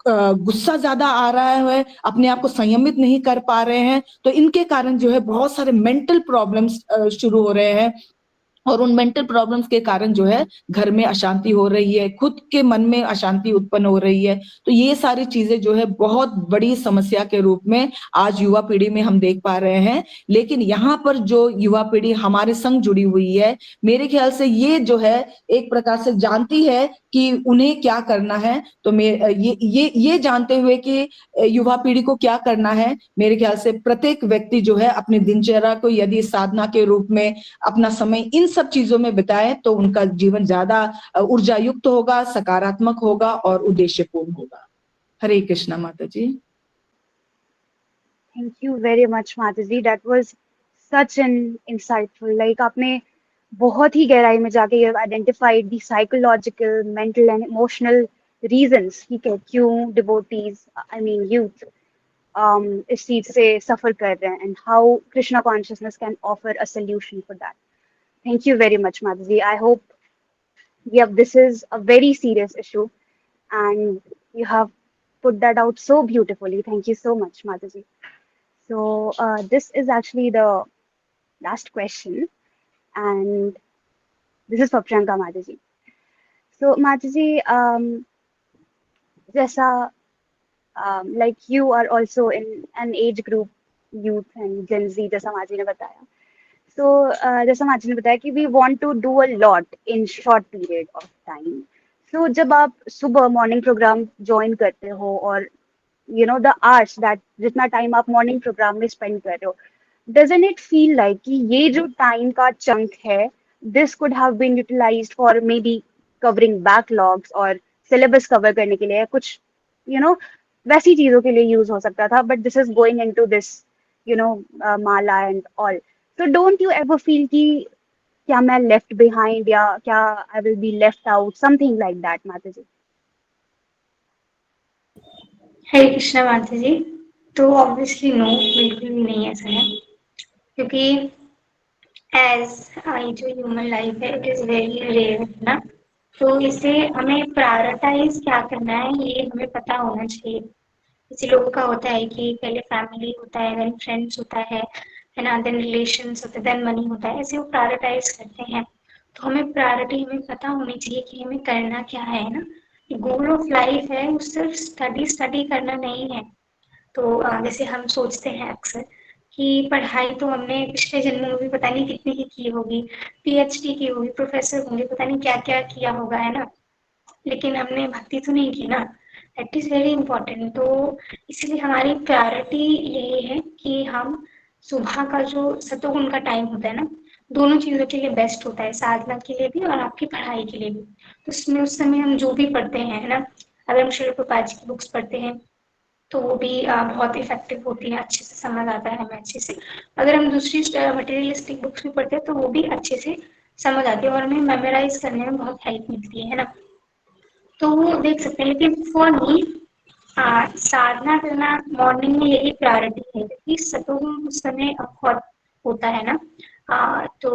गुस्सा ज्यादा आ रहा है, अपने आप को संयमित नहीं कर पा रहे हैं। तो इनके कारण जो है बहुत सारे मेंटल प्रॉब्लम्स शुरू हो रहे हैं, और उन मेंटल प्रॉब्लम्स के कारण जो है घर में अशांति हो रही है, खुद के मन में अशांति उत्पन्न हो रही है। तो ये सारी चीजें जो है बहुत बड़ी समस्या के रूप में आज युवा पीढ़ी में हम देख पा रहे हैं। लेकिन यहाँ पर जो युवा पीढ़ी हमारे संग जुड़ी हुई है, मेरे ख्याल से ये जो है एक प्रकार से जानती है कि उन्हें क्या करना है। तो ये जानते हुए कि युवा पीढ़ी को क्या करना है, मेरे ख्याल से प्रत्येक व्यक्ति जो है अपनी दिनचर्या को यदि साधना के रूप में अपना समय इन सब चीजों में बिताए तो उनका जीवन ज्यादा ऊर्जा युक्त होगा, सकारात्मक होगा और उद्देश्यपूर्ण होगा। Hare Krishna mata ji. Thank you very much mata ji, that was such an insightful, like आपने बहुत ही गहराई में जाके you identified the psychological, mental and emotional reasons कि क्यों डिवोटीज, आई मीन यूथ, इस चीज से सफर कर रहे हैं, and how Krishna consciousness can offer a solution for that. Thank you very much mata ji. I hope, yeah, this is a very serious issue, and you have put that out so beautifully. Thank you so much, Mataji. So, this is actually the last question, and this is for Priyanka Mataji. So, Mataji, जैसा like you are also in an age group, youth and Gen Z, जैसा माजी ने बताया। So, जैसा माजी ने बताया कि we want to do a lot in short period of time. So, जब आप सुबह मॉर्निंग प्रोग्राम ज्वाइन करते हो और the hours that जितना टाइम आप मॉर्निंग प्रोग्राम में स्पेंड कर रहे हो, doesn't it feel like कि ये जो टाइम का चंक है, this could have been utilized for maybe covering backlogs और सिलेबस कवर करने के लिए, कुछ you know वैसी चीजों के लिए यूज हो सकता था, but this is going into this Mala and all. So don't you ever feel कि क्या मैं left behind या क्या I will be left out, something like that, माता जी? हरे कृष्णा माता जी। तो ऑब्वियसली नो, बिल्कुल भी नहीं ऐसा है, क्योंकि एज ये जो ह्यूमन लाइफ है इट इज वेरी रेयर है ना, तो इसे हमें प्रायोरिटाइज क्या करना है ये हमें पता होना चाहिए। किसी लोगों का होता है कि पहले फैमिली होता है, देन फ्रेंड्स होता है ना, देन रिलेशंस होते हैं, देन मनी होता है, ऐसे वो प्रायोरिटाइज करते हैं। तो हमें प्रायोरिटी हमें पता होनी चाहिए कि हमें करना क्या है ना। गोल ऑफ लाइफ है वो सिर्फ स्टडी स्टडी करना नहीं है। तो जैसे हम सोचते हैं अक्सर कि पढ़ाई तो हमने पिछले जन्मों में भी पता नहीं कितनी की होगी, पीएचडी की होगी, प्रोफेसर होंगे, पता नहीं क्या क्या किया होगा, है ना, लेकिन हमने भक्ति तो नहीं की ना। That is very important. तो इसलिए हमारी प्रायोरिटी यही है कि हम सुबह का जो सतोगुण का टाइम होता है ना, दोनों चीजों के लिए बेस्ट होता है, साधना के लिए भी और आपकी पढ़ाई के लिए भी। तो उसमें उस समय हम जो भी पढ़ते हैं, है ना, अगर हम श्रील प्रभुपाद जी की बुक्स पढ़ते हैं तो वो भी बहुत इफेक्टिव होती है, अच्छे से समझ आता है हमें अच्छे से। अगर हम दूसरी मटेरियलिस्टिक बुक्स भी पढ़ते हैं तो वो भी अच्छे से समझ आती है और हमें मेमोराइज करने में बहुत हेल्प मिलती है ना। तो वो देख सकते हैं, लेकिन फॉर मी साधना करना मॉर्निंग में यही प्रायोरिटी है, क्योंकि सतोगुण उस समय बहुत होता है ना। तो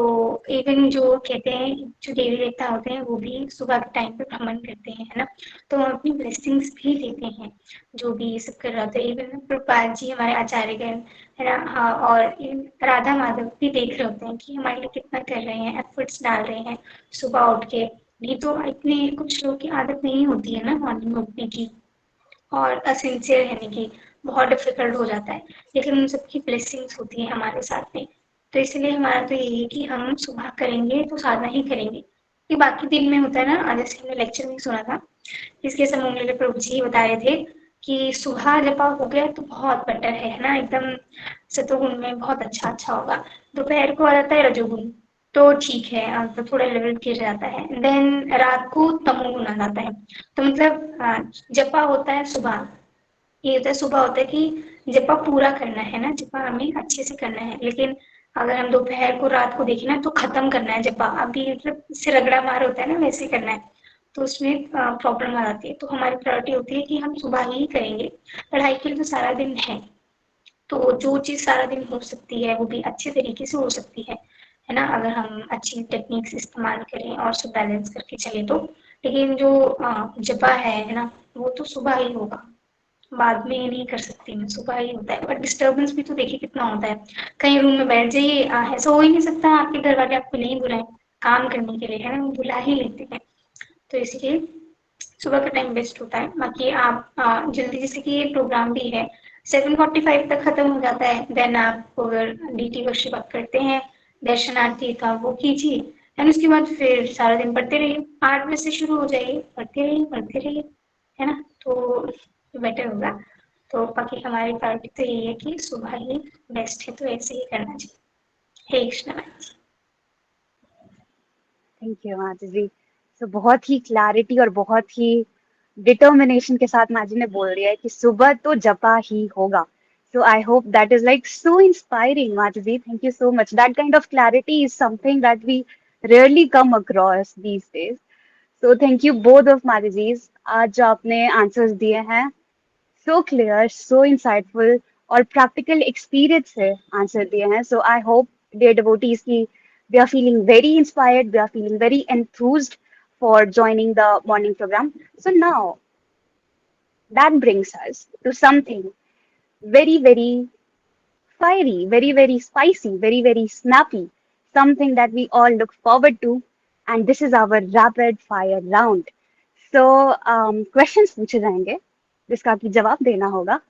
इवन जो कहते हैं जो देवी देवता होते हैं वो भी सुबह के टाइम पे भ्रमण करते हैं, है ना, तो हम अपनी ब्लेसिंग्स भी लेते हैं जो भी ये सब कर रहा था। इवन प्रभुपाद जी हमारे आचार्यगण, है ना, हाँ, और राधा माधव भी देख रहे होते हैं कि हमारे लिए कितना कर रहे हैं, एफर्ट्स डाल रहे हैं सुबह उठ के। नहीं तो इतने कुछ लोगों की आदत नहीं होती है ना मॉर्निंग में उठने की और असिंसियर रहने की, बहुत डिफिकल्ट हो जाता है, लेकिन उन सबकी ब्लेसिंग्स होती है हमारे साथ में। तो इसलिए हमारा तो यही है कि हम सुबह करेंगे तो साधना ही करेंगे। कि बाकी दिन में होता है ना, जैसे हमने लेक्चर में सुना था, इसके समूह प्रभु जी बता रहे थे कि सुबह जब हो गया तो बहुत बेटर है ना, एकदम सतोगुण में बहुत अच्छा अच्छा होगा। दोपहर को आ जाता है रजोगुण, तो ठीक है, तो थोड़ा लेवल गिर जाता है। देन रात को तमोगुण आ जाता है। तो मतलब जपा होता है सुबह, ये होता है सुबह होता है कि जपा पूरा करना है ना, जपा हमें अच्छे से करना है। लेकिन अगर हम दोपहर को रात को देखें ना तो खत्म करना है जपा, अभी मतलब इससे रगड़ा मार होता है ना वैसे करना है, तो उसमें प्रॉब्लम आ जाती है। तो हमारी प्रायोरिटी होती है कि हम सुबह ही करेंगे। पढ़ाई के लिए तो सारा दिन है, तो जो चीज़ सारा दिन हो सकती है वो भी अच्छे तरीके से हो सकती है ना, अगर हम अच्छी टेक्निक्स इस्तेमाल करें और सब बैलेंस करके चले तो। लेकिन जो जपा है ना, वो तो सुबह ही होगा, बाद में नहीं कर सकती मैं, सुबह ही होता है। बट डिस्टर्बेंस भी तो देखिए कितना होता है, कहीं रूम में बैठ जाइए, ऐसा हो ही नहीं सकता आपके घर वाले आपको नहीं बुलाएं, काम करने के लिए, है ना, बुला ही लेते हैं। तो इसलिए सुबह का टाइम बेस्ट होता है। बाकी आप जल्दी, जैसे कि ये प्रोग्राम भी है 7:45 तक खत्म हो जाता है, देन आप अगर डीटी वर्कशिप आप करते हैं दर्शनार्थी तो आप वो कीजिए, एंड उसके बाद फिर सारा दिन पढ़ते रहिए। 8 बजे से शुरू हो जाइए, पढ़ते रहिए, है ना, तो बेटर होगा। तो बाकी हमारी प्रायोरिटी तो यही है कि सुबह ही बेस्ट है, तो ऐसे ही करना चाहिए। हे कृष्णा मैम। थैंक यू माजी जी। सो बहुत ही क्लैरिटी और बहुत ही डिटर्मिनेशन के साथ माजी ने बोल दिया है कि सुबह तो जपा ही होगा। So I hope that is like so inspiring, Maji. Thank you so much. That kind of clarity is something that we rarely come across these days. So thank you both of Maji. आज जो आपने answers दिए हैं so clear, so insightful और practical experience से answer दिए हैं. So I hope dear devotees की we are feeling very inspired, we are feeling very enthused for joining the morning program. So now that brings us to something very, very fiery, very, very spicy, very, very snappy, something that we all look forward to. And this is our rapid fire round. So questions पूछे जाएंगे जिसका कि जवाब देना होगा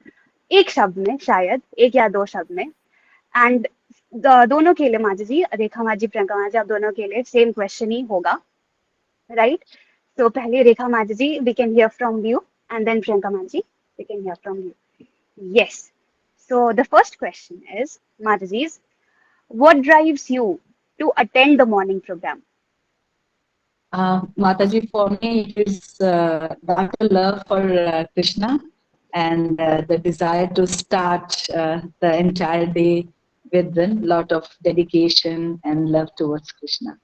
एक शब्द में, शायद एक या दो शब्द में। एंड दोनों के लिए माजी जी, रेखा माजी, प्रियंका माजी, आप दोनों के लिए सेम क्वेश्चन ही होगा, राइट? तो पहले Rekha Mataji ji, we can hear from you, and then Priyanka Mataji, we can hear from you. Yes. So the first question is, Mataji's, what drives you to attend the morning program? Mataji, for me, it is that love for Krishna and the desire to start the entire day with a lot of dedication and love towards Krishna.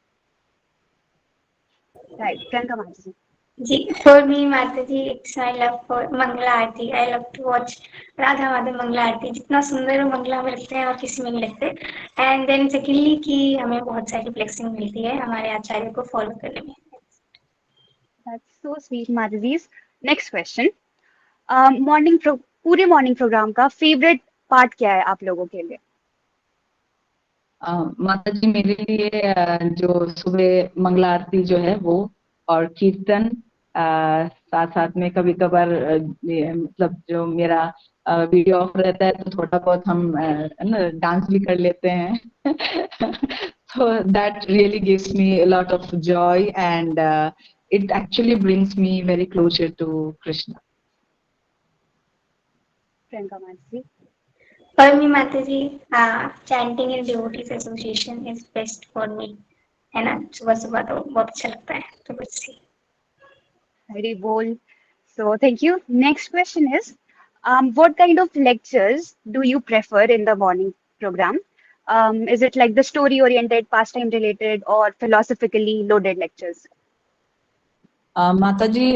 Right, Priyanka Mataji. Ji, for me mata ji it's I love for Mangala Aarti. I love to watch Radha Madhav Mangala Aarti. जितना सुंदर मंगला में लगते हैं और किसी में नहीं लगते। एंड देन सेकेंडली कि हमें बहुत सारी ब्लेसिंग मिलती है हमारे आचार्य को फॉलो करने में। That's so sweet, Mataji's. Next question. पूरे मॉर्निंग प्रोग्राम का फेवरेट पार्ट क्या है आप लोगों के लिए? माता जी, मेरे लिए जो सुबह मंगला आरती जो है वो, और कीर्तन, साथ साथ में कभी कभार मतलब जो मेरा वीडियो ऑफ रहता है तो थोड़ा बहुत हम डांस भी कर लेते हैं. So that really gives me a lot of joy and it actually brings me very closer to Krishna. Priyanka Mataji. For me माता जी chanting in devotees association is best for me, है ना, सुबह सुबह तो बहुत अच्छा लगता है, तो बस ही. Very bold. So thank you. Next question is, what kind of lectures do you prefer in the morning program? Is it like the story-oriented, pastime-related, or philosophically loaded lectures? Mataji,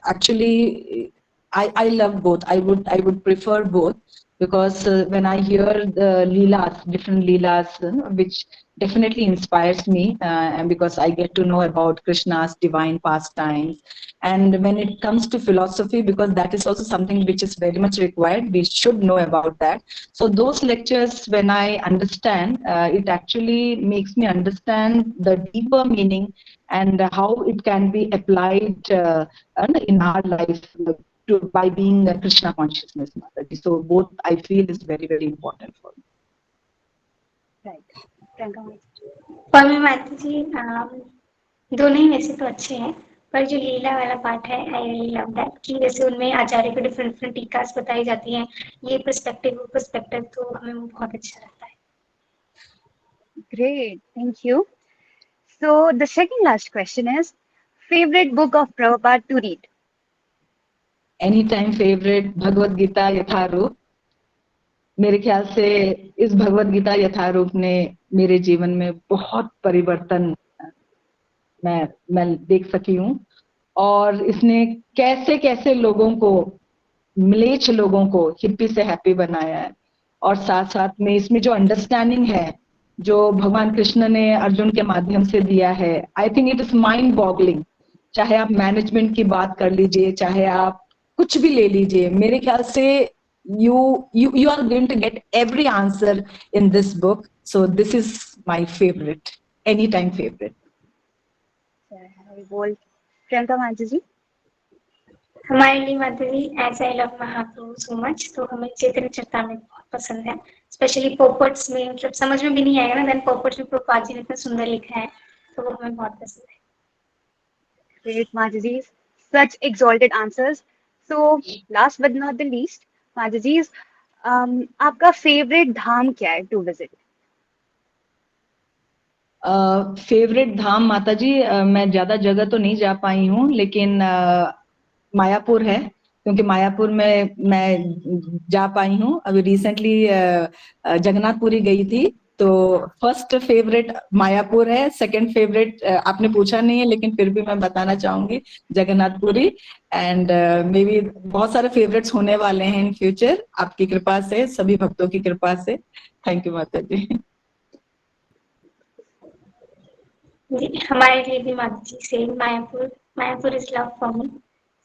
actually, I love both. I would prefer both because when I hear the leelas, different leelas, which definitely inspires me, and because I get to know about Krishna's divine pastimes. And when it comes to philosophy, because that is also something which is very much required, we should know about that. So those lectures, when I understand, it actually makes me understand the deeper meaning and how it can be applied in our life by being a Krishna consciousness. Mataji. So both I feel is very, very important for me. Right. Priyanka Mataji. For me माता जी दोनों ही वैसे तो अच्छे हैं, पर जो लीला वाला part है आई रियली लव दैट, कि जैसे उनमें आचार्य को डिफरेंट डिफरेंट टीकास बताई जाती हैं, ये पर्सपेक्टिव वो पर्सपेक्टिव, तो हमें वो बहुत अच्छा लगता है. Great. Thank you. So the second last question is, favorite book of Prabhupada to read? Anytime favorite Bhagavad Gita यथारूप. मेरे ख्याल से इस भगवद गीता यथारूप ने मेरे जीवन में बहुत परिवर्तन मैं देख सकी हूँ, और इसने कैसे कैसे लोगों को, मिलेच्छ लोगों को हिप्पी से हैप्पी बनाया है. और साथ साथ में इसमें जो अंडरस्टैंडिंग है जो भगवान कृष्ण ने अर्जुन के माध्यम से दिया है, I think it is mind boggling. चाहे आप मैनेजमेंट की बात कर लीजिए, चाहे आप कुछ भी ले लीजिए, मेरे ख्याल से you are going to get every answer in this book. So this is my favorite. Any time favourite. बोल प्रियंका मांझी जी। हमारे लिए Madhuri as I love Mahaprabhu so much, तो हमें चैतन्य चरितामृत बहुत पसंद है, स्पेशली पोपट्स में, मतलब समझ में भी नहीं आएगा ना, देन पोपट्स में प्रभुपाद जी ने इतना सुंदर लिखा है, तो वो हमें बहुत पसंद है। Great, Majaji. Such exalted answers. So, last but not the least, Majaji, आपका favorite धाम क्या है to visit? फेवरेट धाम माता जी, मैं ज्यादा जगह तो नहीं जा पाई हूँ, लेकिन मायापुर है, क्योंकि मायापुर में मैं जा पाई हूँ। अभी रिसेंटली जगन्नाथपुरी गई थी, तो फर्स्ट फेवरेट मायापुर है, सेकंड फेवरेट आपने पूछा नहीं है, लेकिन फिर भी मैं बताना चाहूंगी जगन्नाथपुरी। एंड मे बी बहुत सारे फेवरेट्स होने वाले हैं इन फ्यूचर, आपकी कृपा से, सभी भक्तों की कृपा से। थैंक यू माता जी। हमारे लिए भी माता जी से Mayapur, Mayapur is love for me.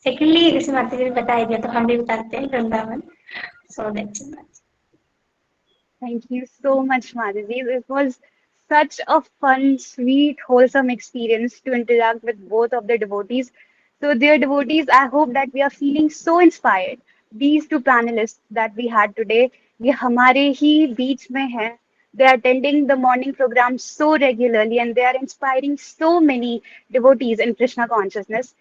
Secondly, जैसे माता जी ने बताया दिया, तो हम भी बताते हैं Vrindavan. So that's it. Thank you so much, Madhavi. It was such a fun, sweet, wholesome experience to interact with both of the devotees. So, dear devotees, I hope that we are feeling so inspired. These two panelists that we had today, ये हमारे ही बीच में हैं. They are attending the morning program so regularly and they are inspiring so many devotees in Krishna consciousness.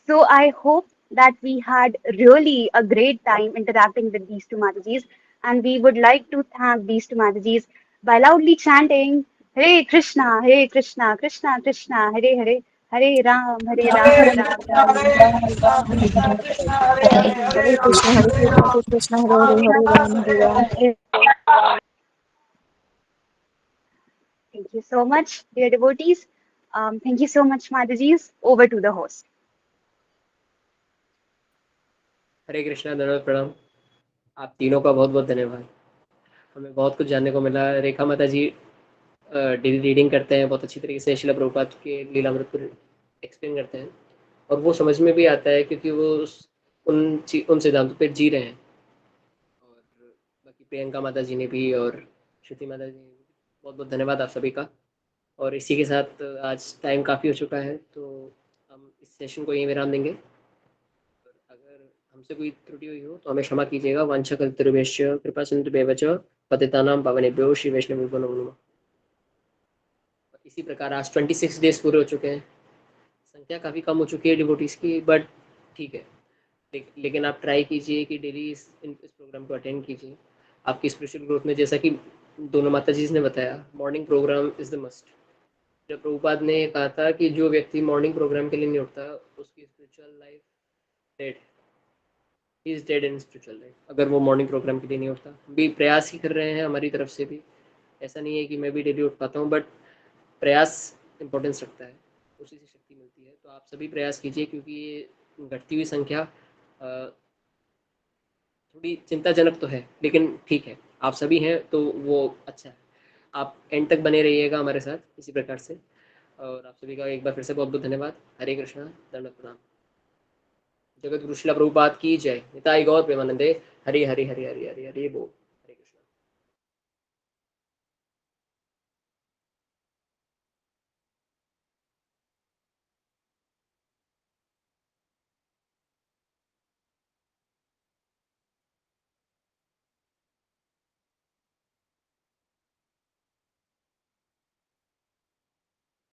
So I hope that we had really a great time interacting with these two Matajis, and we would like to thank these two Matajis by loudly chanting Hare Krishna, Hare Krishna, Krishna Krishna, Hare Hare, Hare Ram, Hare Ram, Ram Ram, Hare Hare Krishna, Hare Krishna, Krishna Krishna, Hare Hare, Hare Ram, Hare Ram. Hare. Thank you so much, dear devotees. Thank you so much, Matajis. Over to the host. हरे कृष्णा, धन्यवाद, प्रणाम। आप तीनों का बहुत बहुत धन्यवाद। हमें बहुत कुछ जानने को मिला। रेखा माता जी डेली रीडिंग करते हैं, बहुत अच्छी तरीके से श्रील प्रभुपाद के लीलामृत को एक्सप्लेन करते हैं, और वो समझ में भी आता है क्योंकि वो उन सिद्धांतों पर जी रहे हैं। और बाकी प्रियंका माता जी ने भी और श्रुति माता जी ने भी बहुत बहुत धन्यवाद आप सभी का। और इसी के साथ आज टाइम काफ़ी हो चुका है, तो हम इस सेशन को यहीं विराम देंगे। अगर हमसे कोई त्रुटि हुई हो तो हमें क्षमा कीजिएगा। वांछाकल्पतरुभ्यश्च कृपा सिन्धुभ्येव च पतितानां पावनेभ्यो श्री वैष्णवेभ्यो नमो नमः। इसी प्रकार आज 26 डेज पूरे हो चुके हैं। संख्या काफ़ी कम हो चुकी है डिवोटीज़ की, बट ठीक है, लेकिन आप ट्राई कीजिए कि डेली इस प्रोग्राम को अटेंड कीजिए। आपकी स्पिरिचुअल ग्रोथ में, जैसा कि दोनों माता जी ने बताया, morning program is the must. जब प्रभुपाद ने कहा था कि जो व्यक्ति मॉर्निंग प्रोग्राम के लिए नहीं उठता, उसकी spiritual life dead, he is dead in spiritual life, अगर वो मॉर्निंग प्रोग्राम के लिए नहीं उठता। भी प्रयास ही कर रहे हैं हमारी तरफ से भी। ऐसा नहीं है कि मैं भी डेली उठ पाता हूँ, बट प्रयास इम्पोर्टेंस रखता है, उसी से शक्ति मिलती है। तो आप सभी प्रयास कीजिए, क्योंकि ये घटती हुई संख्या थोड़ी चिंताजनक तो है, लेकिन ठीक है, आप सभी हैं तो वो अच्छा है। आप एंड तक बने रहिएगा हमारे साथ इसी प्रकार से। और आप सभी का एक बार फिर से बहुत बहुत धन्यवाद। हरे कृष्णा, दंडवत प्रणाम। जगत गुरु श्रील प्रभुपाद की जय। निताई गौर प्रेमानंदे। हरि हरि हरि हरि हरि हरि बोल।